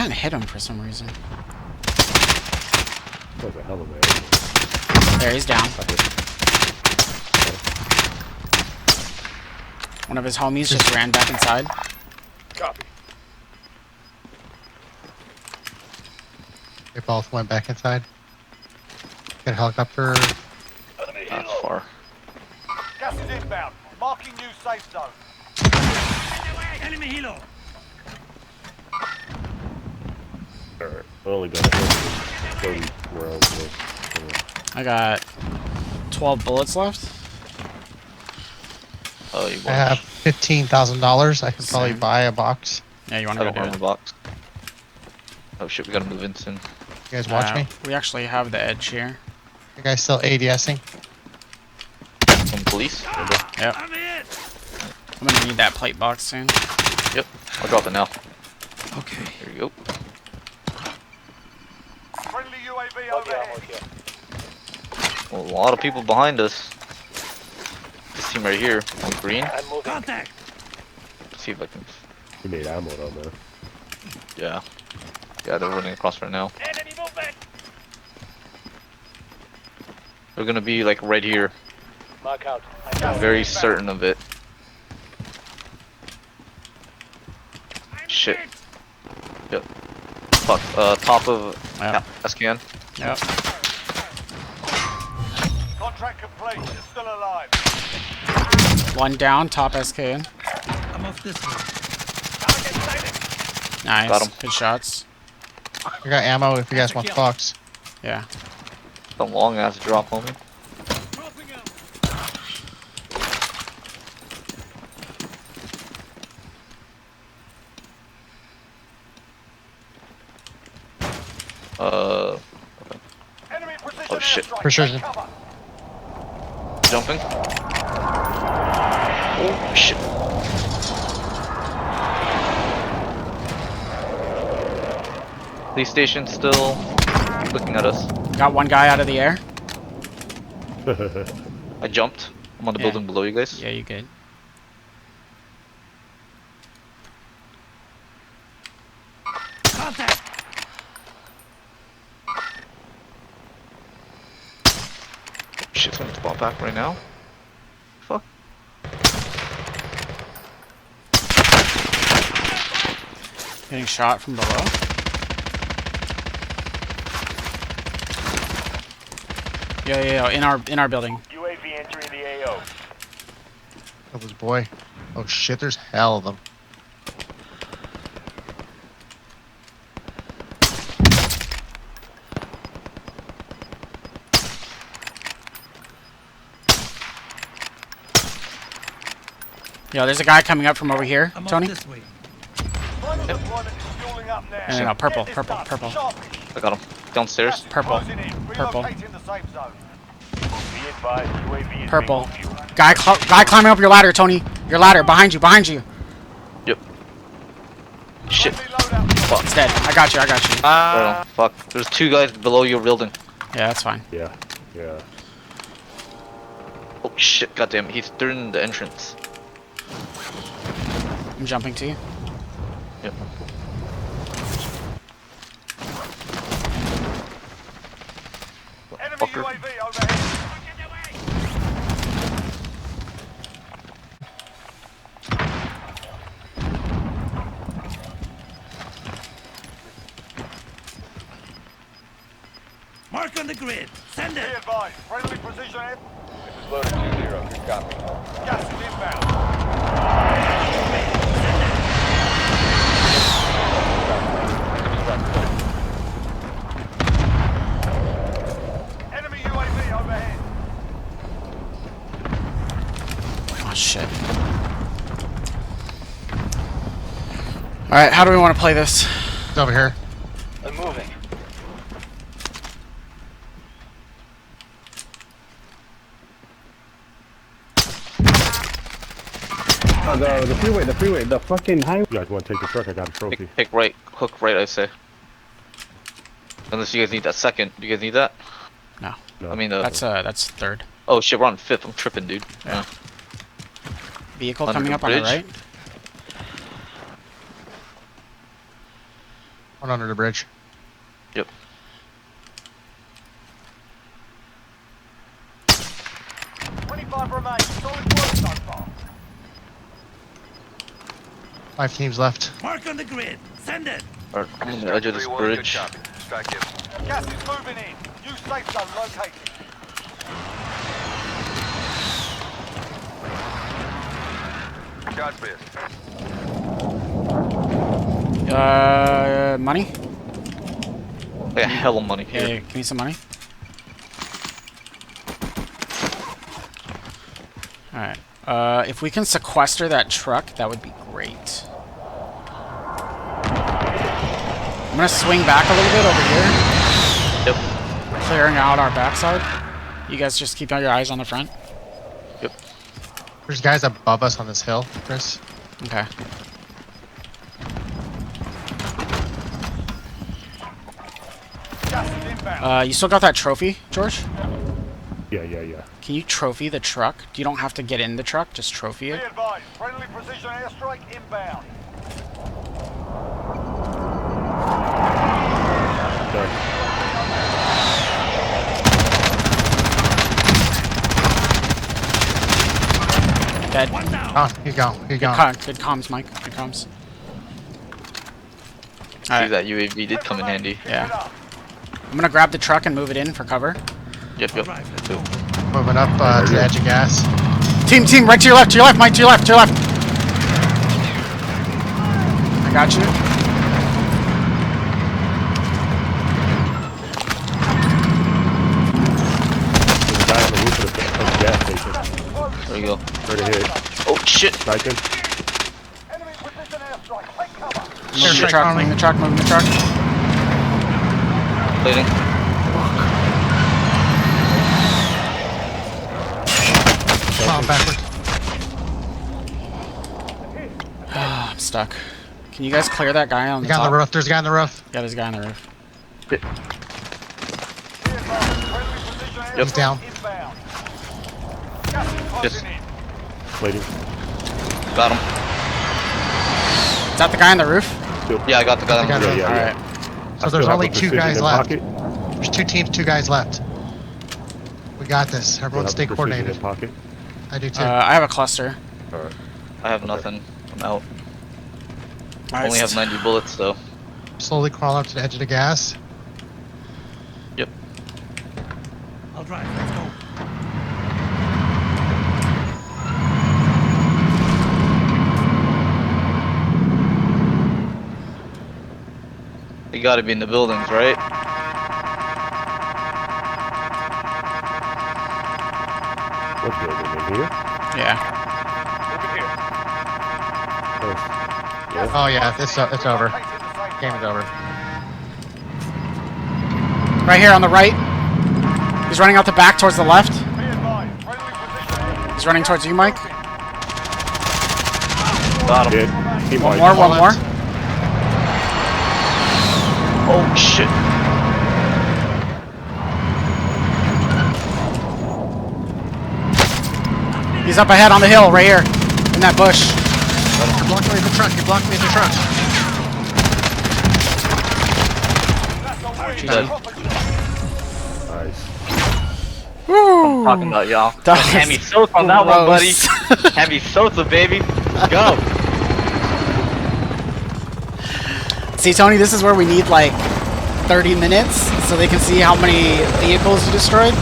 can't hit him for some reason. That was a hell of a... There, he's down. One of his homies just ran back inside. Copy. They both went back inside. Got a helicopter. That's far. Gas is inbound. Marking new safe zone. Enemy helo. Alright, I only got 30 rounds left. I got 12 bullets left. Oh, you I have $15,000. I could probably Same. buy a box. Yeah, you want have to a go do armor it? box. Oh shit, we gotta move in soon. You guys watch me? We actually have the edge here. You guys still ADSing? Some police? Yep. I'm hit. I'm gonna need that plate box soon. Yep, I'll drop it now. Okay. There you go. Friendly UAV overhead. Well, a lot of people behind us. This team right here on green. Contact. Let's see if I can. He made ammo down there. Yeah. Yeah, they're running across right now. Enemy movement. They're gonna be like right here. Mark out. I'm very certain of it. Shit. Yep. Fuck. Top of Yep. SCAN. Yep. Contract complete. You're still alive. One down, top SKN. I'm off this way. Nice. Got him. Good shots. I got ammo if you guys want the box. Yeah. A long ass drop, homie. Dropping out. Enemy precision Oh, shit. airstrike. Precision. Take cover. Jumping. Oh shit. Police station still looking at us. Got one guy out of the air. I jumped. I'm on the Yeah. building below you guys. Yeah, you good. Contact. Shit's gonna spawn back right now. Fuck. Getting shot from below. Yo, in our building. UAV entering the AO. Oh, this boy. Oh shit, there's hell of them. Yo, there's a guy coming up from over here, I'm Tony. off this way. Final deployment is fueling up now. No, purple, Get this purple, done. purple. Sharpish. I got him. Downstairs. Gas is Purple. closing in. Purple. Relocating the safe zone. Be advised, UAV is Purple. being refueled. Guy climbing up your ladder, Tony. Your ladder, behind you. Yep. Shit. Friendly loadout. He's dead. I got you. Right on. Fuck. There's two guys below your building. Yeah, that's fine. Yeah, yeah. Oh shit. Goddamn. They're in the entrance. I'm jumping to you. Yep. Enemy Fucker. UAV overhead. Mark on the grid. Send Be it. advised, friendly precision air. This is loader 2-0. Good copy. Gas is inbound. Enemy UAV overhead. Oh shit. All right, how do we want to play this? It's over here. I'm moving. The freeway, the fucking highway. You guys want to take the truck? I got a trophy. Pick right. Hook right, I say. Unless you guys need that second. Do you guys need that? No, No. I mean, that's third. oh shit, we're on fifth. I'm tripping, dude. Yeah. Vehicle Under coming the up on the bridge? right. One under the bridge. Yep. 25 remain. Solid work so far. 5 teams left. Mark on the grid. Send it. Alright, I'm on the edge of this bridge. Gas is moving in. New safe zone located. Charge this. Money? I got hella money Yeah, here. yeah, give me some money. Alright. If we can sequester that truck, that would be great. I'm gonna swing back a little bit over here. Yep. Clearing out our backside. You guys just keep your eyes on the front. Yep. There's guys above us on this hill, Chris. Okay. Gas is inbound. You still got that trophy, George? Yeah. Can you trophy the truck? You don't have to get in the truck, just trophy Be it. advised. Friendly precision airstrike inbound. Sorry. Dead. One down. Oh, he's gone. He's gone. Good comms, Mike. Good comms. See, Alright, that UAV did come in handy. yeah. I'm gonna grab the truck and move it in for cover. Yep, All yep. right, let's go. Moving up to the edge of gas. Team, right to your left, Mike, to your left. I got you. There's a guy on the roof of the gas station. There you go. Right ahead. Oh shit! Sniping. Enemy precision airstrike. Take cover. Moving the truck, moving the truck, moving the truck. Plating. Come on, backward. I'm stuck. Can you guys clear that guy on The the guy top? on the roof. There's a guy on the roof. Yeah, there's a guy on the roof. Be advised. Friendly precision Yep. He's down. inbound. Gas is closing in. Waiting. Got him. Is that the guy on the roof? Yeah, I got the guy on the I got roof. it. Yeah. Alright. So there's only 2 guys left. Pocket. There's 2 teams, 2 guys left. We got this. Everyone stay coordinated. Pocket. I do too. I have a cluster. Alright. I have nothing. I'm out. Alright, Only have 90 bullets though. Slowly crawl up to the edge of the gas. Yep. I'll drive. Let's go. You gotta be in the buildings, right? What building in here? Yeah. Oh yeah, it's over. Game is over. Right here on the right. He's running out the back towards the left. Be advised. Friendly precision airstrike. He's running towards you, Mike. Got him. Dead. He One might. more, one more. Oh shit. He's up ahead on the hill, right here. In that bush. You're blocking me in the truck. You're blocking me in the truck. Dead. Nice. Woo! Talking about y'all. That was Hand me soda on that one, buddy. gross. Hand me soda, baby. Go. See, Tony, this is where we need like 30 minutes so they can see how many vehicles you destroyed.